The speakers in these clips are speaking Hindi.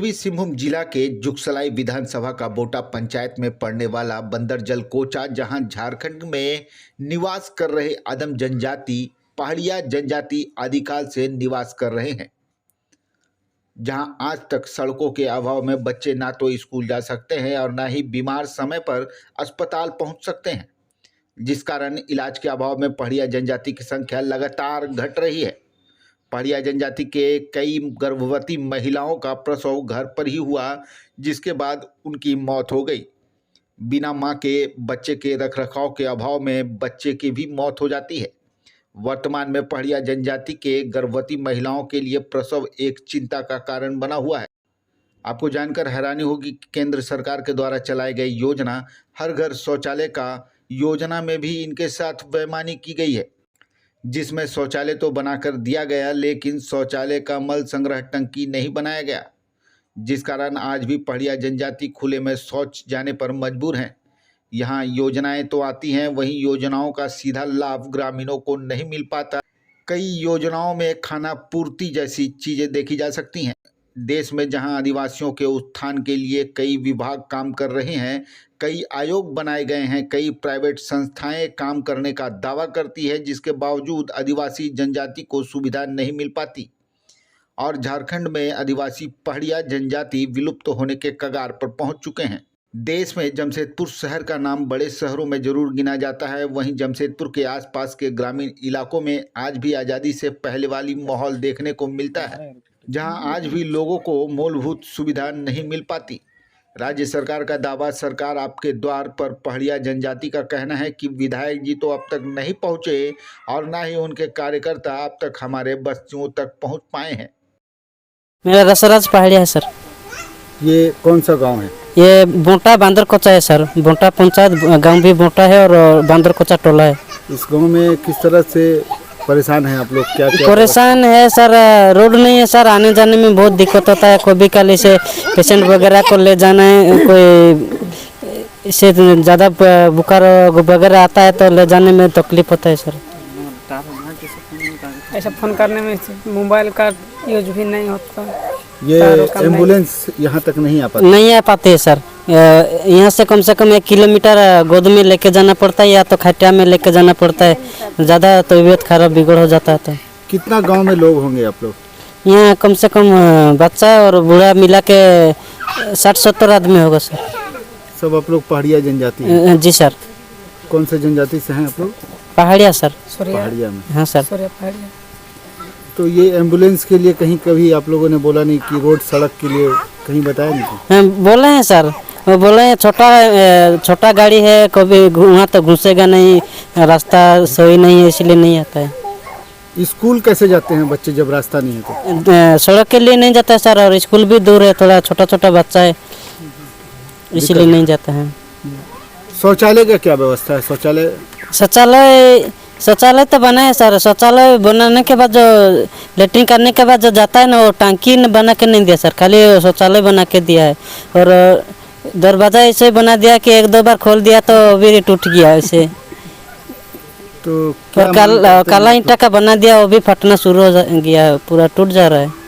पूर्वी सिंहभूम जिला के जुगसलाई विधानसभा का बोटा पंचायत में पड़ने वाला बंदरजल कोचा, जहां झारखंड में निवास कर रहे आदिम जनजाति पहाड़िया जनजाति आदिकाल से निवास कर रहे हैं, जहां आज तक सड़कों के अभाव में बच्चे ना तो स्कूल जा सकते हैं और ना ही बीमार समय पर अस्पताल पहुंच सकते हैं, जिस कारण इलाज के अभाव में पहाड़िया जनजाति की संख्या लगातार घट रही है। पहाड़िया जनजाति के कई गर्भवती महिलाओं का प्रसव घर पर ही हुआ, जिसके बाद उनकी मौत हो गई। बिना मां के बच्चे के रखरखाव के अभाव में बच्चे की भी मौत हो जाती है। वर्तमान में पहाड़िया जनजाति के गर्भवती महिलाओं के लिए प्रसव एक चिंता का कारण बना हुआ है। आपको जानकर हैरानी होगी कि केंद्र सरकार के द्वारा चलाई गई योजना हर घर शौचालय का योजना में भी इनके साथ बेईमानी की गई है, जिसमें शौचालय तो बनाकर दिया गया, लेकिन शौचालय का मल संग्रह टंकी नहीं बनाया गया, जिस कारण आज भी पहाड़िया जनजाति खुले में शौच जाने पर मजबूर हैं। यहाँ योजनाएं तो आती हैं, वहीं योजनाओं का सीधा लाभ ग्रामीणों को नहीं मिल पाता। कई योजनाओं में खाना पूर्ति जैसी चीज़ें देखी जा सकती हैं। देश में जहां आदिवासियों के उत्थान के लिए कई विभाग काम कर रहे हैं, कई आयोग बनाए गए हैं, कई प्राइवेट संस्थाएं काम करने का दावा करती है, जिसके बावजूद आदिवासी जनजाति को सुविधा नहीं मिल पाती और झारखंड में आदिवासी पहाड़िया जनजाति विलुप्त होने के कगार पर पहुंच चुके हैं। देश में जमशेदपुर शहर का नाम बड़े शहरों में जरूर गिना जाता है, वहीं जमशेदपुर के आसपास के ग्रामीण इलाकों में आज भी आज़ादी से पहले वाली माहौल देखने को मिलता है, जहां आज भी लोगों को मूलभूत सुविधा नहीं मिल पाती। राज्य सरकार का दावा, सरकार आपके द्वार पर। पहाड़िया जनजाति का कहना है कि विधायक जी तो अब तक नहीं पहुंचे और ना ही उनके कार्यकर्ता अब तक हमारे बस्तियों तक पहुंच पाए हैं। मेरा रसराज पहाड़िया है सर। ये कौन सा गांव है? ये बोटा बांदर कोचा है सर। बोटा पंचायत गांव भी बोटा है और बांदर कोचा टोला है। इस गांव में किस तरह से परेशान हैं आप लोग? क्या परेशान है सर? रोड नहीं है सर, आने जाने में बहुत दिक्कत होता है। कोई भी कल से पेशेंट वगैरह को ले जाना है, कोई इससे ज़्यादा बुखार वगैरह आता है तो ले जाने में तकलीफ होता है सर। ऐसा फोन करने में मोबाइल का यूज भी नहीं होता। ये एम्बुलेंस यहाँ तक नहीं आ पाते है सर। यहाँ से कम 1 किलोमीटर गोद में लेके जाना पड़ता है या तो खटिया में लेके जाना पड़ता है। ज़्यादा तबीयत खराब बिगड़ हो जाता है। तो कितना गांव में लोग होंगे आप लोग? यहाँ कम से कम बच्चा और बूढ़ा मिला के 60-70 आदमी होगा सर। सब आप लोग पहाड़िया जनजाति हैं? जी सर। कौन से जनजाति से हैं आप लोग? पहाड़िया सर। पहाड़िया में? हाँ सर। तो ये एम्बुलेंस के लिए कहीं कभी आप लोगों ने बोला नहीं कि रोड सड़क के लिए कहीं बताया नहीं? हाँ बोले हैं सर, वो बोले हैं छोटा गाड़ी है, कभी वहाँ तो घुसेगा नहीं, रास्ता सही नहीं है इसलिए नहीं आता है। स्कूल कैसे जाते हैं बच्चे जब रास्ता नहीं है तो? सड़क के लिए नहीं जाता है सर, और स्कूल भी दूर है, थोड़ा छोटा बच्चा है इसीलिए नहीं जाता है। शौचालय का क्या व्यवस्था है? शौचालय तो बना है सर। शौचालय बनाने के बाद जो लेटरिन करने के बाद जो जाता है ना, वो टंकी बना के नहीं दिया सर, खाली शौचालय बना के दिया है। और दरवाजा ऐसे बना दिया कि 1-2 बार खोल दिया तो भी टूट गया ऐसे। तो काला ईंटा का बना दिया, वो भी फटना शुरू हो गया, पूरा टूट जा रहा है।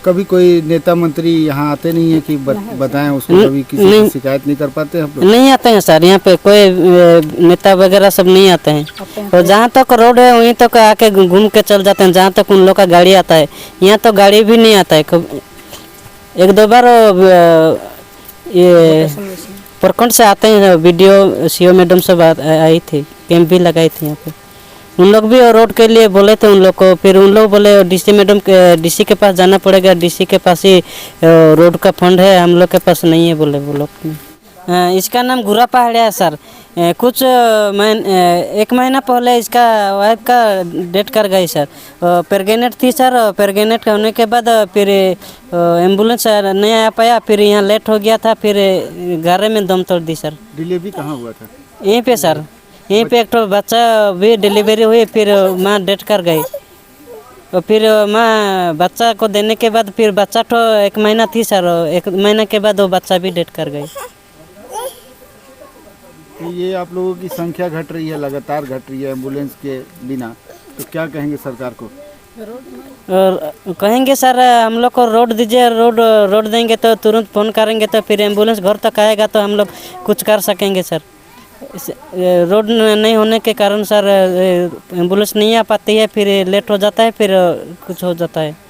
कभी कोई नेता मंत्री यहाँ आते नहीं है कि बताएं उसको? कभी किसी की शिकायत नहीं कर पाते हैं? नहीं आते हैं सर, यहाँ पे कोई नेता वगैरह सब नहीं आते हैं। और जहाँ तक रोड है वहीं तक आके घूम के चल जाते हैं, जहाँ तक उन लोग का गाड़ी आता है। यहाँ तो गाड़ी भी नहीं आता है। 1-2 बार ये प्रखंड से आते हैं, वीडियो सीओ मैडम सब आई थी, कैंप भी लगाई थी यहाँ पे। उन लोग भी रोड के लिए बोले थे उन लोग को, फिर उन लोग बोले डीसी के पास जाना पड़ेगा, डीसी के पास ही रोड का फंड है, हम लोग के पास नहीं है बोले वो लोग। इसका नाम गुरा पहाड़िया है सर। कुछ 1 महीना पहले इसका वाइफ का डेथ कर गई सर। प्रेग्नेंट थी सर। प्रेग्नेंट होने के बाद फिर एम्बुलेंस नहीं आ पाया, फिर यहाँ लेट हो गया था, फिर घर में दम तोड़ दी सर। डिलीवरी कहाँ हुआ था? यहीं पे सर, यहीं पे एक तो बच्चा भी डिलीवरी हुई, फिर माँ डेथ कर गई। और फिर माँ बच्चा को देने के बाद फिर बच्चा तो 1 महीना थी सर, 1 महीना के बाद वो बच्चा भी डेथ कर गई। तो ये आप लोगों की संख्या घट रही है, लगातार घट रही है एम्बुलेंस के बिना, तो क्या कहेंगे सरकार को? और कहेंगे सर हम लोग को रोड दीजिए, रोड रोड देंगे तो तुरंत फ़ोन करेंगे तो फिर एम्बुलेंस घर तक आएगा तो हम लोग कुछ कर सकेंगे सर। रोड नहीं होने के कारण सर एम्बुलेंस नहीं आ पाती है, फिर लेट हो जाता है, फिर कुछ हो जाता है।